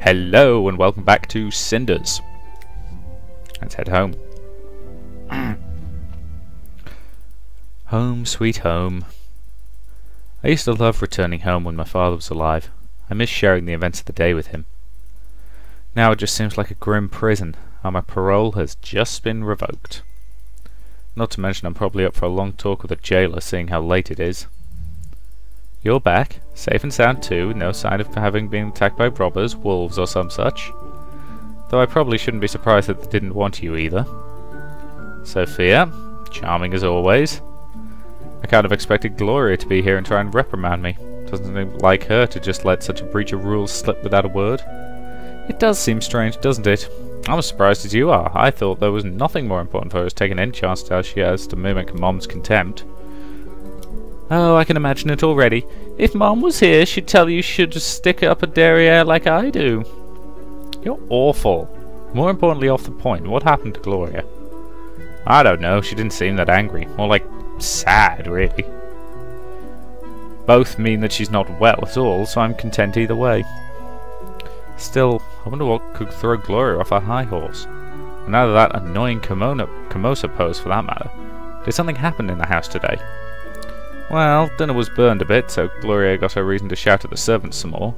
Hello and welcome back to Cinders. Let's head home. Home sweet home. I used to love returning home when my father was alive. I miss sharing the events of the day with him. Now it just seems like a grim prison, and my parole has just been revoked. Not to mention I'm probably up for a long talk with the jailer, seeing how late it is. You're back, safe and sound too, no sign of having been attacked by robbers, wolves or some such. Though I probably shouldn't be surprised that they didn't want you either. Sophia, charming as always. I kind of expected Gloria to be here and try and reprimand me. Doesn't seem like her to just let such a breach of rules slip without a word. It does seem strange, doesn't it? I'm as surprised as you are. I thought there was nothing more important for her to take any chance as she has to mimic Mom's contempt. Oh, I can imagine it already. If Mom was here, she'd tell you should just stick up a derriere like I do. You're awful. More importantly, off the point, what happened to Gloria? I don't know, she didn't seem that angry. More like sad, really. Both mean that she's not well at all, so I'm content either way. Still, I wonder what could throw Gloria off her high horse. And now that annoying Kimosa pose for that matter. Did something happen in the house today? Well, dinner was burned a bit, so Gloria got her reason to shout at the servants some more.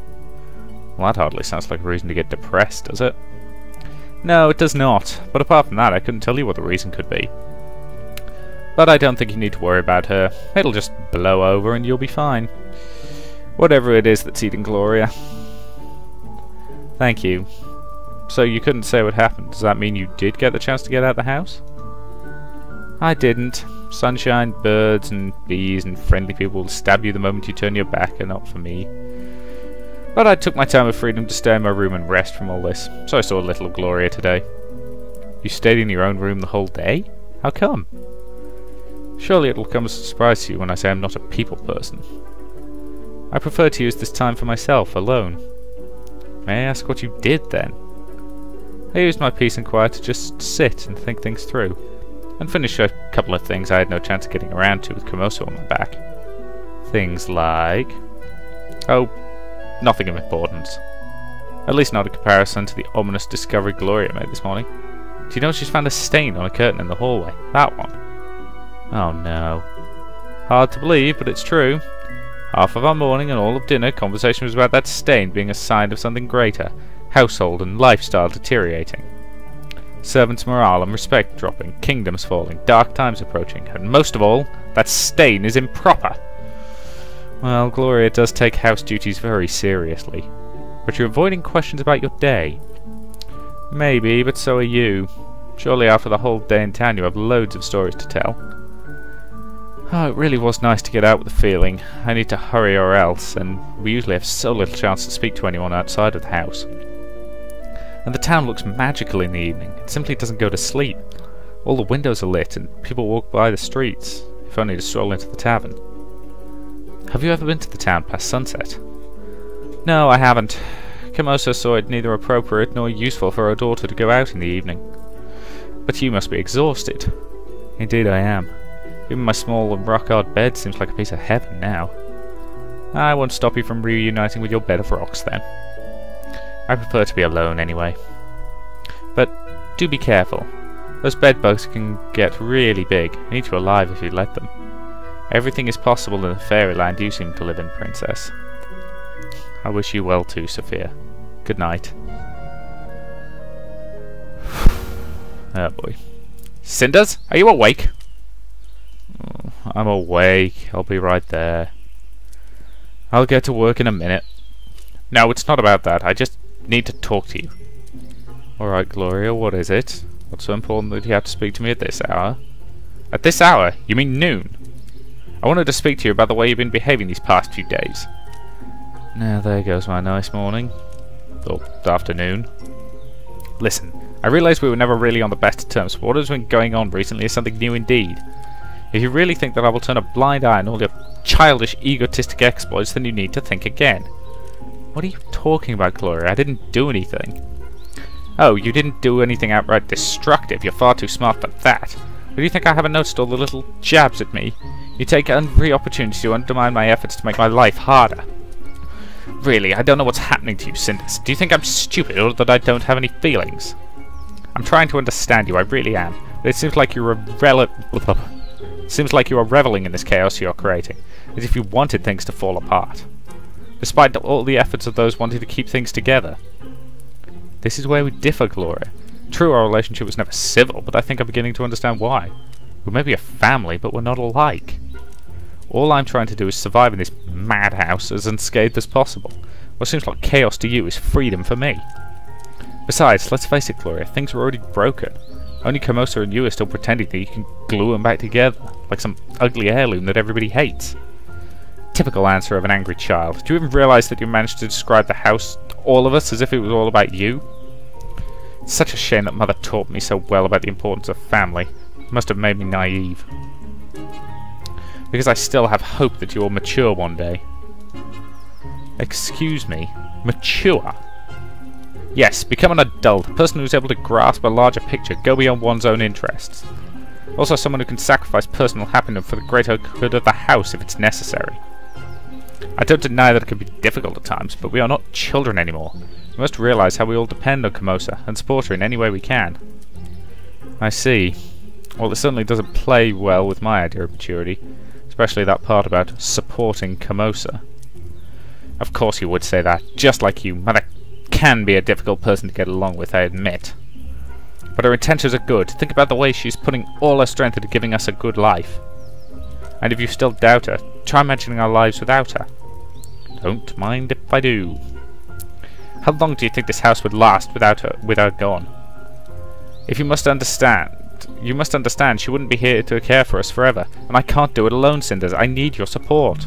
Well, that hardly sounds like a reason to get depressed, does it? No, it does not. But apart from that, I couldn't tell you what the reason could be. But I don't think you need to worry about her. It'll just blow over and you'll be fine. Whatever it is that's eating Gloria. Thank you. So you couldn't say what happened. Does that mean you did get the chance to get out of the house? I didn't. Sunshine, birds and bees and friendly people will stab you the moment you turn your back, and not for me. But I took my time of freedom to stay in my room and rest from all this, so I saw a little of Gloria today. You stayed in your own room the whole day? How come? Surely it will come as a surprise to you when I say I'm not a people person. I prefer to use this time for myself, alone. May I ask what you did then? I used my peace and quiet to just sit and think things through, and finish a couple of things I had no chance of getting around to with Kimosa on my back. Things like... oh, nothing of importance. At least not in comparison to the ominous discovery Gloria made this morning. Do you know she's found a stain on a curtain in the hallway? That one. Oh no. Hard to believe, but it's true. Half of our morning and all of dinner, conversation was about that stain being a sign of something greater. Household and lifestyle deteriorating. Servants' morale and respect dropping, kingdoms falling, dark times approaching, and most of all, that stain is improper. Well, Gloria does take house duties very seriously. But you're avoiding questions about your day. Maybe, but so are you. Surely after the whole day in town you have loads of stories to tell. Oh, it really was nice to get out with the feeling. I need to hurry or else, and we usually have so little chance to speak to anyone outside of the house. And the town looks magical in the evening. It simply doesn't go to sleep. All the windows are lit and people walk by the streets, if only to stroll into the tavern. Have you ever been to the town past sunset? No, I haven't. Kimosa saw it neither appropriate nor useful for her daughter to go out in the evening. But you must be exhausted. Indeed I am. Even my small and rock-hard bed seems like a piece of heaven now. I won't stop you from reuniting with your bed of rocks then. I prefer to be alone anyway. But do be careful. Those bedbugs can get really big and eat you alive if you let them. Everything is possible in the fairyland you seem to live in, Princess. I wish you well too, Sophia. Good night. Oh boy. Cinders, are you awake? Oh, I'm awake. I'll be right there. I'll get to work in a minute. No, it's not about that. I just need to talk to you. Alright, Gloria, what is it? What's so important that you have to speak to me at this hour? At this hour? You mean noon? I wanted to speak to you about the way you've been behaving these past few days. Now there goes my nice morning. Or afternoon. Listen, I realise we were never really on the best of terms, but what has been going on recently is something new indeed. If you really think that I will turn a blind eye on all your childish, egotistic exploits, then you need to think again. What are you talking about, Gloria? I didn't do anything. Oh, you didn't do anything outright destructive. You're far too smart for that. But do you think I haven't noticed all the little jabs at me? You take every opportunity to undermine my efforts to make my life harder. Really, I don't know what's happening to you, Cinders. Do you think I'm stupid or that I don't have any feelings? I'm trying to understand you, I really am. But it seems like you are reveling in this chaos you're creating, as if you wanted things to fall apart. Despite all the efforts of those wanting to keep things together. This is where we differ, Gloria. True, our relationship was never civil, but I think I'm beginning to understand why. We may be a family, but we're not alike. All I'm trying to do is survive in this madhouse as unscathed as possible. What seems like chaos to you is freedom for me. Besides, let's face it, Gloria, things are already broken. Only Camosa and you are still pretending that you can glue them back together, like some ugly heirloom that everybody hates. Typical answer of an angry child. Do you even realise that you managed to describe the house, all of us, as if it was all about you? It's such a shame that Mother taught me so well about the importance of family. It must have made me naive. Because I still have hope that you'll mature one day. Excuse me? Mature? Yes, become an adult, a person who's able to grasp a larger picture, go beyond one's own interests. Also someone who can sacrifice personal happiness for the greater good of the house if it's necessary. I don't deny that it can be difficult at times, but we are not children anymore. We must realise how we all depend on Camosa and support her in any way we can. I see. Well, it certainly doesn't play well with my idea of maturity, especially that part about supporting Camosa. Of course you would say that. Just like you, Mother can be a difficult person to get along with, I admit. But her intentions are good. Think about the way she's putting all her strength into giving us a good life. And if you still doubt her, try imagining our lives without her. Don't mind if I do. How long do you think this house would last without her gone? You must understand she wouldn't be here to care for us forever, and I can't do it alone, Cinders. I need your support.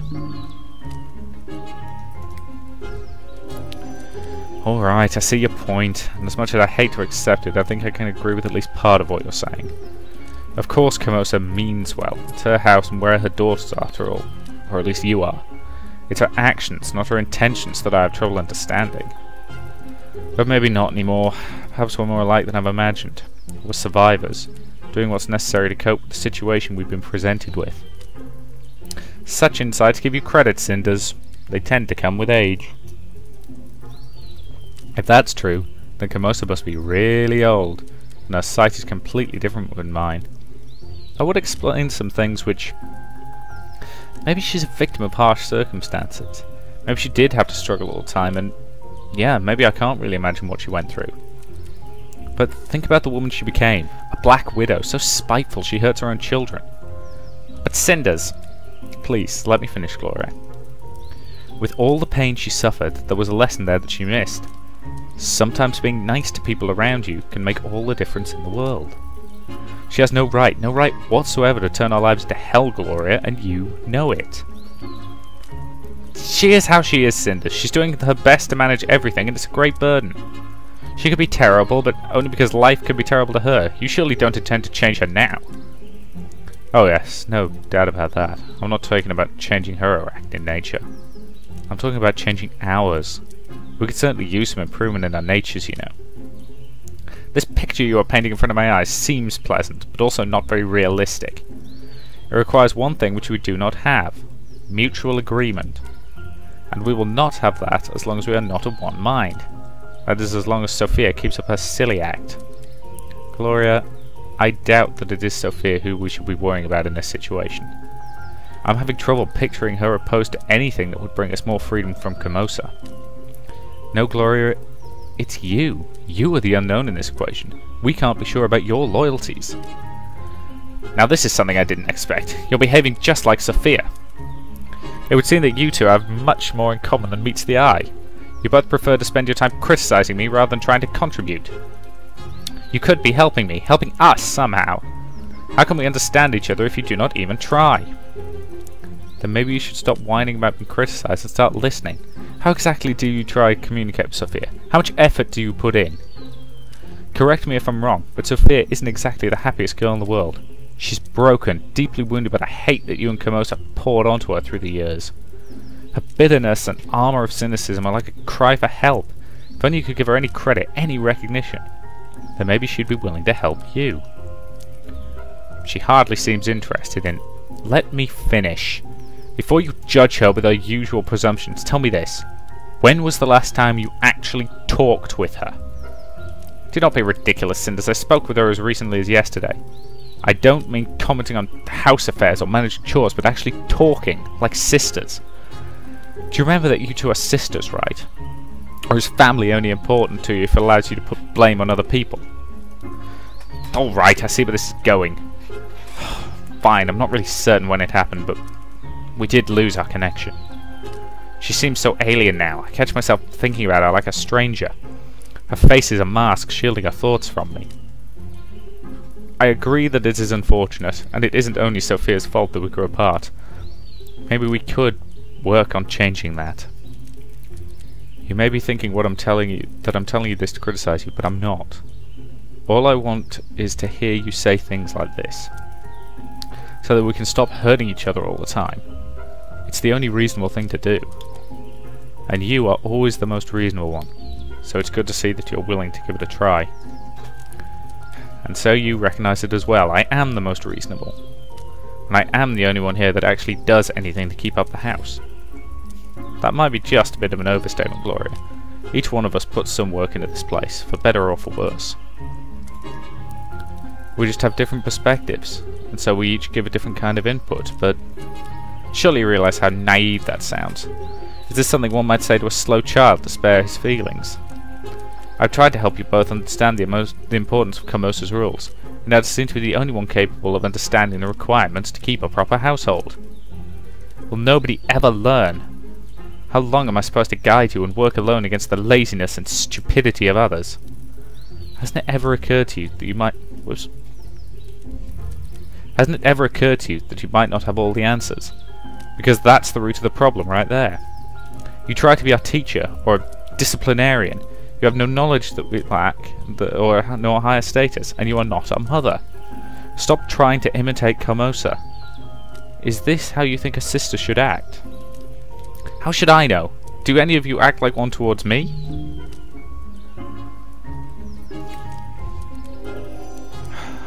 Alright, I see your point, and as much as I hate to accept it, I think I can agree with at least part of what you're saying. Of course Camosa means well. It's her house and where her daughters are, after all. Or at least you are. It's her actions, not her intentions, that I have trouble understanding. But maybe not anymore. Perhaps we're more alike than I've imagined. We're survivors, doing what's necessary to cope with the situation we've been presented with. Such insights give you credit, Cinders. They tend to come with age. If that's true, then Camosa must be really old, and her sight is completely different than mine. I would explain some things which... Maybe she's a victim of harsh circumstances. Maybe she did have to struggle all the time, and... yeah, maybe I can't really imagine what she went through. But think about the woman she became. A black widow, so spiteful she hurts her own children. But Cinders... Please, let me finish, Gloria. With all the pain she suffered, there was a lesson there that she missed. Sometimes being nice to people around you can make all the difference in the world. She has no right whatsoever to turn our lives to hell, Gloria, and you know it. She is how she is, Cinders. She's doing her best to manage everything, and it's a great burden. She could be terrible, but only because life could be terrible to her. You surely don't intend to change her now. Oh yes, no doubt about that. I'm not talking about changing her or acting nature. I'm talking about changing ours. We could certainly use some improvement in our natures, you know. This picture you are painting in front of my eyes seems pleasant, but also not very realistic. It requires one thing which we do not have. Mutual agreement. And we will not have that as long as we are not of one mind. That is, as long as Sophia keeps up her silly act. Gloria, I doubt that it is Sophia who we should be worrying about in this situation. I'm having trouble picturing her opposed to anything that would bring us more freedom from Camosa. No, Gloria, it's you. You are the unknown in this equation. We can't be sure about your loyalties. Now this is something I didn't expect. You're behaving just like Sophia. It would seem that you two have much more in common than meets the eye. You both prefer to spend your time criticizing me rather than trying to contribute. You could be helping me, helping us somehow. How can we understand each other if you do not even try? Then maybe you should stop whining about being criticized and start listening. How exactly do you try to communicate with Sophia? How much effort do you put in? Correct me if I'm wrong, but Sophia isn't exactly the happiest girl in the world. She's broken, deeply wounded by the hate that you and Camosa poured onto her through the years. Her bitterness and armour of cynicism are like a cry for help. If only you could give her any credit, any recognition, then maybe she'd be willing to help you. She hardly seems interested in... Let me finish. Before you judge her with her usual presumptions, tell me this. When was the last time you actually talked with her? Do not be ridiculous, Cinders. I spoke with her as recently as yesterday. I don't mean commenting on house affairs or managing chores, but actually talking, like sisters. Do you remember that you two are sisters, right? Or is family only important to you if it allows you to put blame on other people? Alright, I see where this is going. Fine, I'm not really certain when it happened, but we did lose our connection. She seems so alien now. I catch myself thinking about her like a stranger. Her face is a mask shielding her thoughts from me. I agree that it is unfortunate, and it isn't only Sophia's fault that we grew apart. Maybe we could work on changing that. You may be thinking that I'm telling you this to criticize you, but I'm not. All I want is to hear you say things like this, so that we can stop hurting each other all the time. It's the only reasonable thing to do. And you are always the most reasonable one, so it's good to see that you're willing to give it a try. And so you recognise it as well. I am the most reasonable. And I am the only one here that actually does anything to keep up the house. That might be just a bit of an overstatement, Gloria. Each one of us puts some work into this place, for better or for worse. We just have different perspectives, and so we each give a different kind of input, but surely you realise how naive that sounds. Is this something one might say to a slow child to spare his feelings? I've tried to help you both understand the importance of Camosa's rules, and I seem to be the only one capable of understanding the requirements to keep a proper household. Will nobody ever learn? How long am I supposed to guide you and work alone against the laziness and stupidity of others? Hasn't it ever occurred to you that you might... Whoops. Hasn't it ever occurred to you that you might not have all the answers? Because that's the root of the problem right there. You try to be our teacher, or a disciplinarian. You have no knowledge that we lack, or no higher status, and you are not a mother. Stop trying to imitate Camosa. Is this how you think a sister should act? How should I know? Do any of you act like one towards me?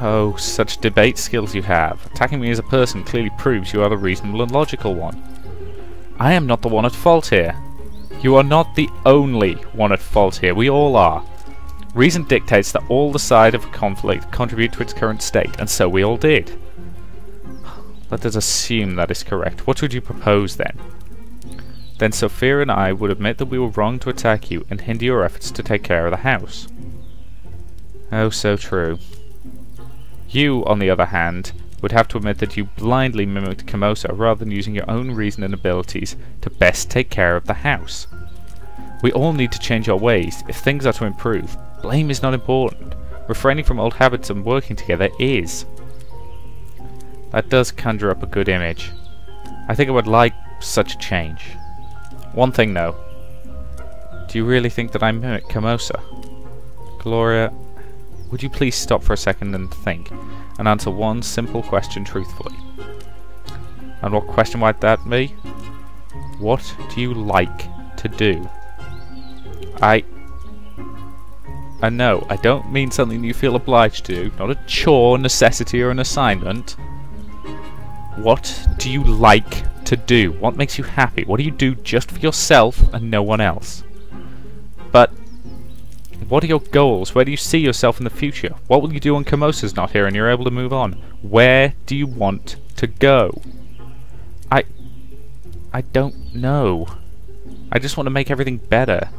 Oh, such debate skills you have. Attacking me as a person clearly proves you are the reasonable and logical one. I am not the one at fault here. You are not the only one at fault here. We all are. Reason dictates that all the sides of a conflict contribute to its current state, and so we all did. Let us assume that is correct. What would you propose then? Then Sophia and I would admit that we were wrong to attack you and hinder your efforts to take care of the house. Oh, so true. You, on the other hand, would have to admit that you blindly mimicked Camosa rather than using your own reason and abilities to best take care of the house. We all need to change our ways if things are to improve. Blame is not important. Refraining from old habits and working together is. That does conjure up a good image. I think I would like such a change. One thing though. Do you really think that I mimic Camosa? Gloria, would you please stop for a second and think, and answer one simple question truthfully? And what question might that be? What do you like to do? No, I don't mean something you feel obliged to do, not a chore, necessity, or an assignment. What do you like to do? What makes you happy? What do you do just for yourself and no one else? But what are your goals? Where do you see yourself in the future? What will you do when Camosa's not here and you're able to move on? Where do you want to go? I don't know. I just want to make everything better.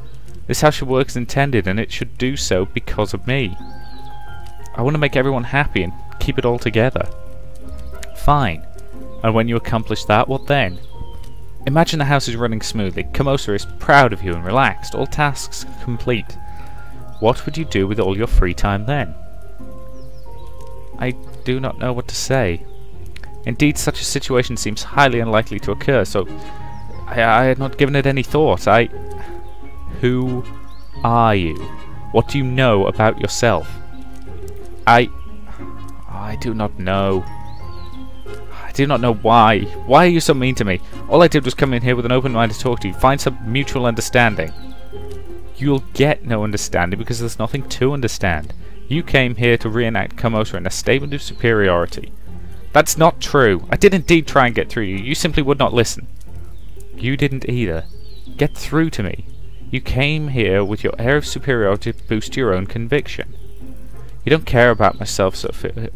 This house should work as intended, and it should do so because of me. I want to make everyone happy and keep it all together. Fine. And when you accomplish that, what then? Imagine the house is running smoothly. Camosa is proud of you and relaxed. All tasks complete. What would you do with all your free time then? I do not know what to say. Indeed, such a situation seems highly unlikely to occur, so I had not given it any thought. Who are you? What do you know about yourself? I do not know. I do not know why. Why are you so mean to me? All I did was come in here with an open mind to talk to you, find some mutual understanding. You'll get no understanding because there's nothing to understand. You came here to reenact Camosa in a statement of superiority. That's not true. I did indeed try and get through you. You simply would not listen. You didn't either. Get through to me. You came here with your air of superiority to boost your own conviction. You don't care about myself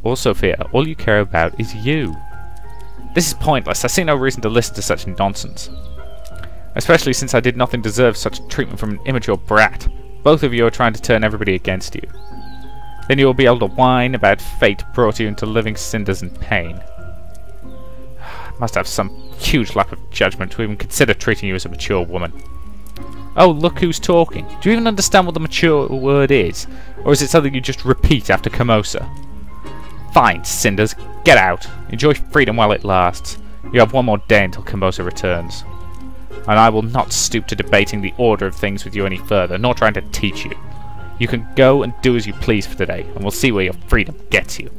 or Sophia. All you care about is you. This is pointless. I see no reason to listen to such nonsense. Especially since I did nothing to deserve such treatment from an immature brat. Both of you are trying to turn everybody against you. Then you will be able to whine about fate brought you into living cinders and pain. Must have some huge lack of judgment to even consider treating you as a mature woman. Oh, look who's talking. Do you even understand what the mature word is? Or is it something you just repeat after Camosa? Fine, Cinders, get out. Enjoy freedom while it lasts. You have one more day until Camosa returns. And I will not stoop to debating the order of things with you any further, nor trying to teach you. You can go and do as you please for today, and we'll see where your freedom gets you.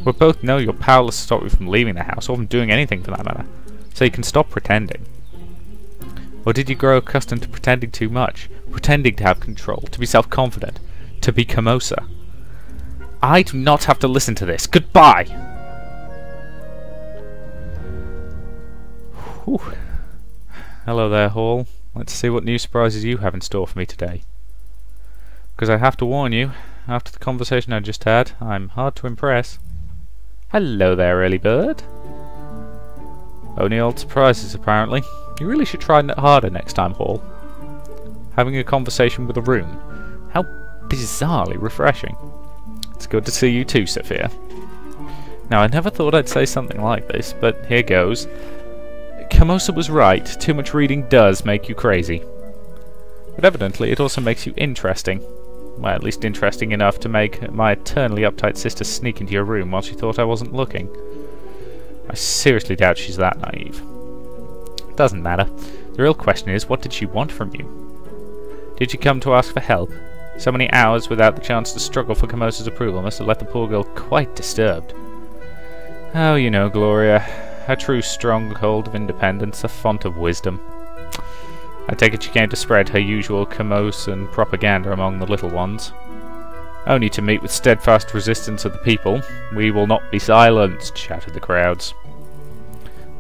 We both know you're powerless to stop you from leaving the house, or from doing anything for that matter, so you can stop pretending. Or did you grow accustomed to pretending too much? Pretending to have control, to be self-confident, to be Camosa? I do not have to listen to this. Goodbye! Whew. Hello there, Hall. Let's see what new surprises you have in store for me today. Because I have to warn you, after the conversation I just had, I'm hard to impress. Hello there, early bird. Only old surprises, apparently. You really should try harder next time, Hall. Having a conversation with a room. How bizarrely refreshing. It's good to see you too, Sophia. Now, I never thought I'd say something like this, but here goes. Camosa was right. Too much reading does make you crazy. But evidently, it also makes you interesting. Well, at least interesting enough to make my eternally uptight sister sneak into your room while she thought I wasn't looking. I seriously doubt she's that naive. Doesn't matter. The real question is, what did she want from you? Did she come to ask for help? So many hours without the chance to struggle for Camosa's approval must have left the poor girl quite disturbed. Oh, you know, Gloria, a true stronghold of independence, a font of wisdom. I take it she came to spread her usual Camosan propaganda among the little ones. Only to meet with steadfast resistance of the people. We will not be silenced, shouted the crowds.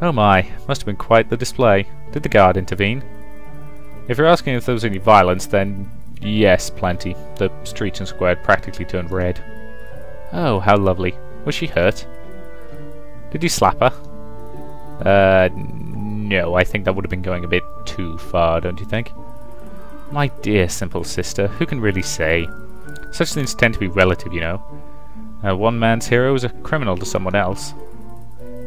Oh my, must have been quite the display. Did the guard intervene? If you're asking if there was any violence, then yes, plenty. The street and square practically turned red. Oh, how lovely. Was she hurt? Did you slap her? No, I think that would have been going a bit too far, don't you think? My dear simple sister, who can really say? Such things tend to be relative, you know. One man's hero is a criminal to someone else.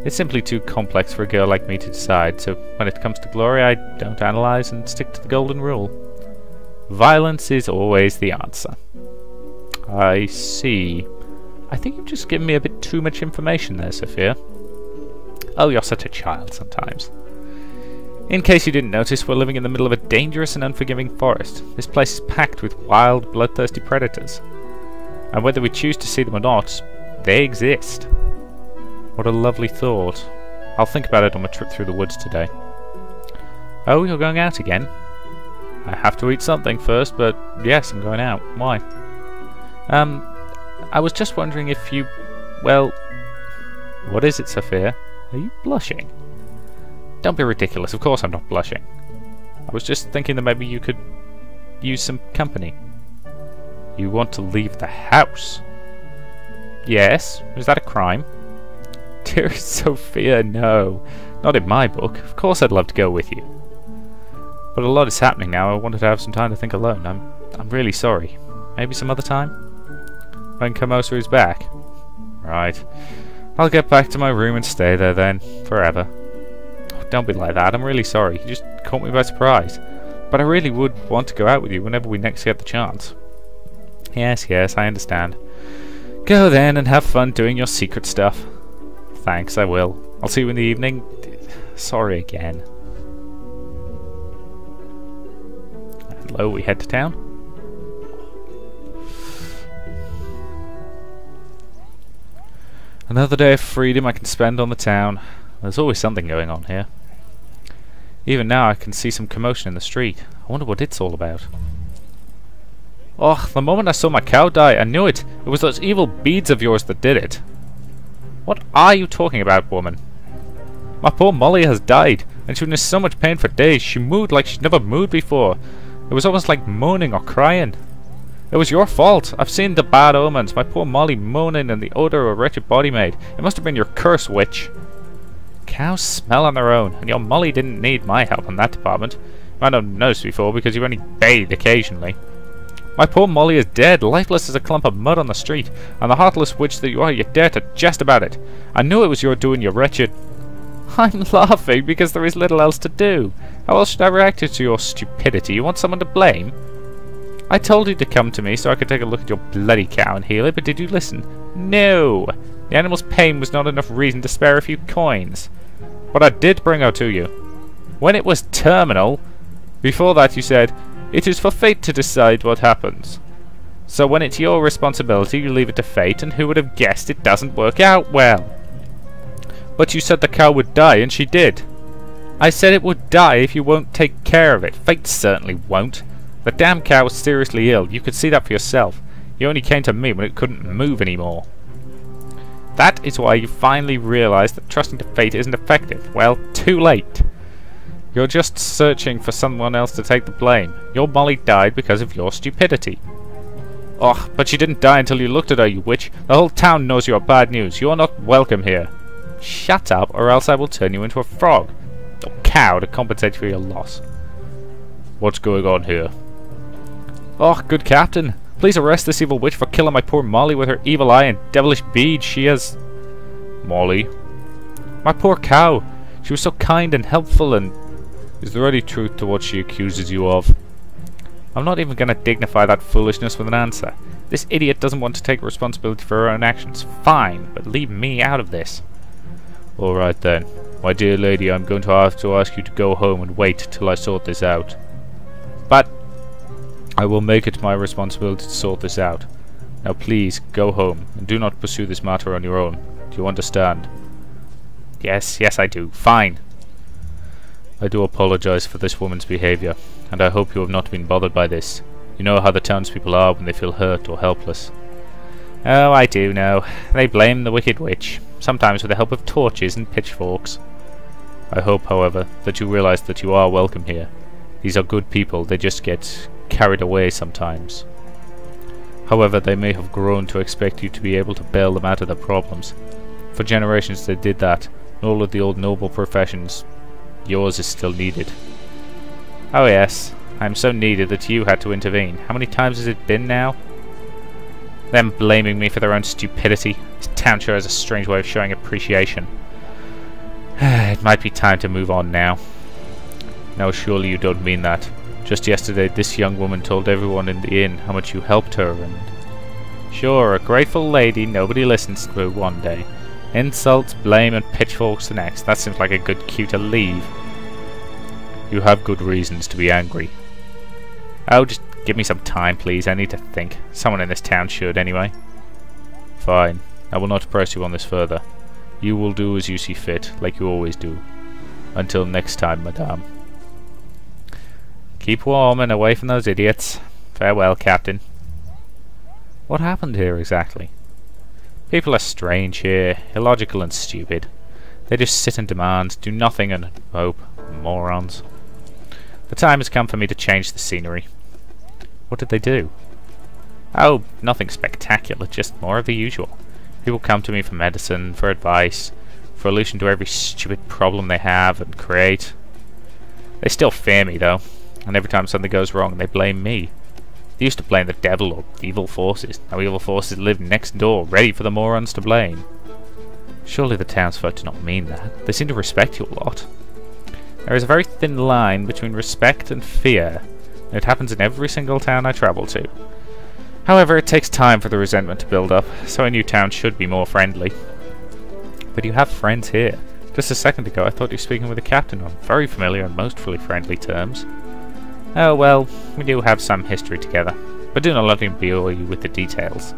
It's simply too complex for a girl like me to decide, so when it comes to Gloria, I don't analyze and stick to the golden rule. Violence is always the answer. I see. I think you've just given me a bit too much information there, Sophia. Oh, you're such a child sometimes. In case you didn't notice, we're living in the middle of a dangerous and unforgiving forest. This place is packed with wild, bloodthirsty predators. And whether we choose to see them or not, they exist. What a lovely thought. I'll think about it on my trip through the woods today. Oh, you're going out again? I have to eat something first, but yes, I'm going out. Why? I was just wondering if you... Well... What is it, Sophia? Are you blushing? Don't be ridiculous, of course I'm not blushing. I was just thinking that maybe you could use some company. You want to leave the house? Yes? Is that a crime? Dearest Sophia, no. Not in my book. Of course I'd love to go with you. But a lot is happening now. I wanted to have some time to think alone. I'm really sorry. Maybe some other time? When Camosa is back? Right. I'll get back to my room and stay there then. Forever. Oh, don't be like that. I'm really sorry. You just caught me by surprise. But I really would want to go out with you whenever we next get the chance. Yes, I understand. Go then and have fun doing your secret stuff. Thanks, I will. I'll see you in the evening. Sorry again. Hello, we head to town. Another day of freedom I can spend on the town. There's always something going on here. Even now I can see some commotion in the street. I wonder what it's all about. Oh, the moment I saw my cow die, I knew it. It was those evil beads of yours that did it. What are you talking about, woman? My poor Molly has died. and she was in so much pain for days. She mooed like she'd never mooed before. It was almost like moaning or crying. It was your fault. I've seen the bad omens. My poor Molly moaning and the odour of a wretched body maid. It must have been your curse, witch. Cows smell on their own, and your Molly didn't need my help in that department. You might not have noticed before because you only bathed occasionally. My poor Molly is dead, lifeless as a clump of mud on the street, and the heartless witch that you are, you dare to jest about it. I knew it was your doing, you wretched... I'm laughing because there is little else to do. How else should I react to your stupidity? You want someone to blame? I told you to come to me so I could take a look at your bloody cow and heal it, but did you listen? No! The animal's pain was not enough reason to spare a few coins. But I did bring her to you. When it was terminal, before that you said, it is for fate to decide what happens. So when it's your responsibility, you leave it to fate, and who would have guessed it doesn't work out well? But you said the cow would die, and she did. I said it would die if you won't take care of it. Fate certainly won't. The damn cow was seriously ill. You could see that for yourself. You only came to me when it couldn't move anymore. That is why you finally realised that trusting to fate isn't effective. Well, too late. You're just searching for someone else to take the blame. Your Molly died because of your stupidity. Oh, but she didn't die until you looked at her, you witch. The whole town knows you are bad news. You are not welcome here. Shut up, or else I will turn you into a frog. Or cow to compensate for your loss. What's going on here? Oh, good captain. Please arrest this evil witch for killing my poor Molly with her evil eye and devilish bead. She has... Molly? My poor cow. She was so kind and helpful and... Is there any truth to what she accuses you of? I'm not even going to dignify that foolishness with an answer. This idiot doesn't want to take responsibility for her own actions. Fine, but leave me out of this. Alright then. My dear lady, I'm going to have to ask you to go home and wait till I sort this out. But I will make it my responsibility to sort this out. Now please, go home, and do not pursue this matter on your own. Do you understand? Yes, I do. Fine. I do apologize for this woman's behavior, and I hope you have not been bothered by this. You know how the townspeople are when they feel hurt or helpless. Oh, I do know. They blame the wicked witch, sometimes with the help of torches and pitchforks. I hope, however, that you realize that you are welcome here. These are good people, they just get carried away sometimes. However, they may have grown to expect you to be able to bail them out of their problems. For generations they did that, and all of the old noble professions, yours is still needed. Oh yes, I am so needed that you had to intervene. How many times has it been now? Them blaming me for their own stupidity. This town sure has a strange way of showing appreciation. It might be time to move on now. No, surely you don't mean that. Just yesterday this young woman told everyone in the inn how much you helped her and... Sure, a grateful lady nobody listens to one day. Insults, blame and pitchforks the next. That seems like a good cue to leave. You have good reasons to be angry. Oh, just give me some time please, I need to think. Someone in this town should anyway. Fine, I will not press you on this further. You will do as you see fit, like you always do. Until next time, madame. Keep warm and away from those idiots. Farewell, Captain. What happened here exactly? People are strange here, illogical and stupid. They just sit and demand, do nothing and hope. Morons. The time has come for me to change the scenery. What did they do? Oh, nothing spectacular, just more of the usual. People come to me for medicine, for advice, for a solution to every stupid problem they have and create. They still fear me though, and every time something goes wrong they blame me. They used to blame the devil or evil forces. Now evil forces live next door, ready for the morons to blame. Surely the townsfolk do not mean that. They seem to respect you a lot. There is a very thin line between respect and fear, and it happens in every single town I travel to. However, it takes time for the resentment to build up, so a new town should be more friendly. But you have friends here. Just a second ago I thought you were speaking with the captain on very familiar and mostly friendly terms. Oh well, we do have some history together, but do not let him bore you with the details.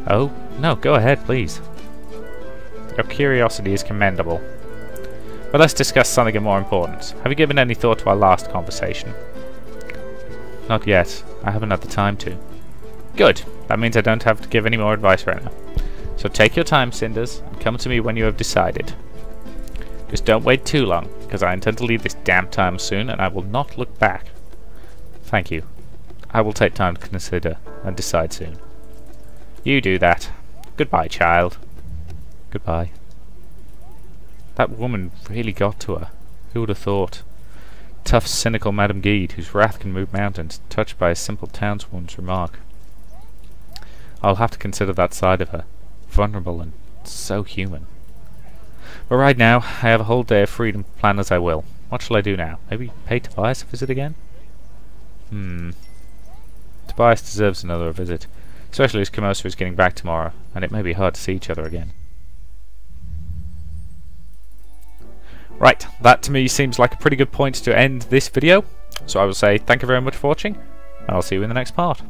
Oh, no, go ahead, please. Your curiosity is commendable. But let's discuss something of more importance. Have you given any thought to our last conversation? Not yet. I haven't had the time to. Good. That means I don't have to give any more advice right now. So take your time, Cinders, and come to me when you have decided. Just don't wait too long, because I intend to leave this damn town soon, and I will not look back. Thank you. I will take time to consider and decide soon. You do that. Goodbye, child. Goodbye. That woman really got to her. Who would have thought? Tough, cynical Madame Guide, whose wrath can move mountains, touched by a simple townswoman's remark. I'll have to consider that side of her. Vulnerable and so human. But right now, I have a whole day of freedom to plan as I will. What shall I do now? Maybe pay Tobias a visit again? Tobias deserves another visit, especially as Camosa is getting back tomorrow, and it may be hard to see each other again. Right, that to me seems like a pretty good point to end this video, so I will say thank you very much for watching, and I'll see you in the next part.